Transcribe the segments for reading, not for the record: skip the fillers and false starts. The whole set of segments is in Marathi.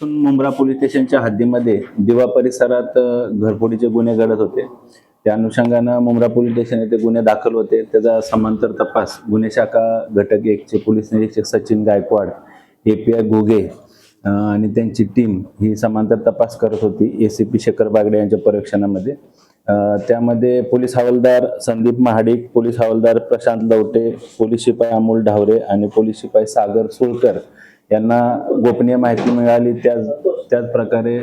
मुंब्रा पोलीस स्टेशनच्या हद्दीमध्ये दिवा परिसरात घरफोडीचे गुन्हे घडत होते. त्या अनुषंगानं मुंब्रा पोलीस स्टेशन येथे गुन्हे दाखल होते. त्याचा समांतर तपास गुन्हे शाखा घटक 1 चे पोलीस निरीक्षक सचिन गायकवाड, API घुगे आणि त्यांची टीम ही समांतर तपास करत होती ACP शेखर बागडे यांच्या पर्यवेक्षणामध्ये. त्यामध्ये पोलीस हवालदार संदीप महाडिक, पोलीस हवालदार प्रशांत लवटे, पोलीस शिपाई अमोल ढावरे आणि पोलीस शिपाई सागर सुळकर यांना गोपनीय माहिती मिळाली. त्याच प्रकारे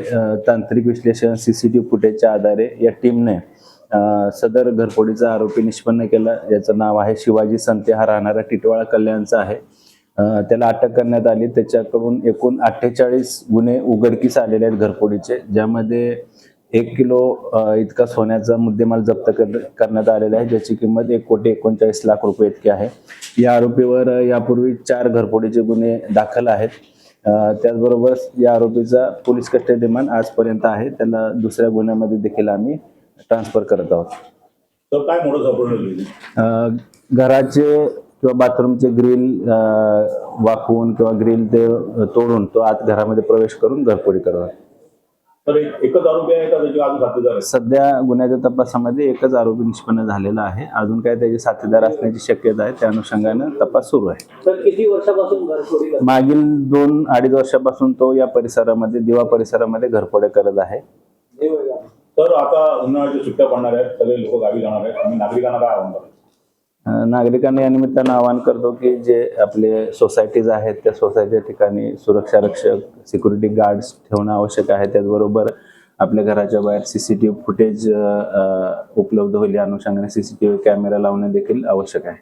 तांत्रिक विश्लेषण CCTV फुटेजच्या आधारे या टीमने सदर घरफोडीचा आरोपी निष्पन्न केला. याचं नाव आहे शिवाजी संते, हा राहणारा टिटवाळा कल्याणचा आहे. त्याला अटक करण्यात आली. त्याच्याकडून एकूण 48 गुन्हे उघडकीस आलेले आहेत घरफोडीचे, ज्यामध्ये 1 किलो इतका सोन्याचा मुद्देमाल जप्त करण्यात आलेला आहे, ज्याची किंमत 1,39,00,000 रुपये इतकी आहे. या आरोपीवर यापूर्वी 4 घरफोडीचे गुन्हे दाखल आहेत. त्याचबरोबर या आरोपीचा पोलीस कस्टडी रिमांड आजपर्यंत आहे. त्याला दुसऱ्या गुन्ह्यामध्ये देखील आम्ही ट्रान्सफर करत आहोत. तर काय मोडस ऑपरेंडी? घराचे किंवा बाथरूमचे ग्रिल वाकवून किंवा ग्रिल ते तोडून तो आत घरामध्ये प्रवेश करून घरफोडी करतात. तर एकच आरोपी आहे का त्याचे अजून साथीदार आहेत? सध्या गुन्ह्याच्या तपासामध्ये एकच आरोपी निष्पन्न झालेला आहे. अजून काय त्याचे साथीदार असण्याची शक्यता आहे. त्या अनुषंगाने तपास सुरू आहे. तर किती वर्षापासून घरफोडी करतो? मागील 2-2.5 वर्षापासून तो या परिसरामध्ये दिवा परिसरामध्ये घरफोड्या करत आहे. तर आता उन्हाळ्याच्या सुट्ट्या पडणार आहेत, सगळे लोक गावी जाणार आहेत, आणि नागरिकांना काय आव्हान कराल? नागरिकांना या निमित्तानं आवाहन करतो की जे आपले सोसायटीज आहेत त्या सोसायटीच्या ठिकाणी सुरक्षा रक्षक, सिक्युरिटी गार्ड्स ठेवणं आवश्यक आहे. त्याचबरोबर आपल्या घराच्या बाहेर CCTV फुटेज उपलब्ध होईल या अनुषंगाने CCTV कॅमेरा लावणे देखील आवश्यक आहे.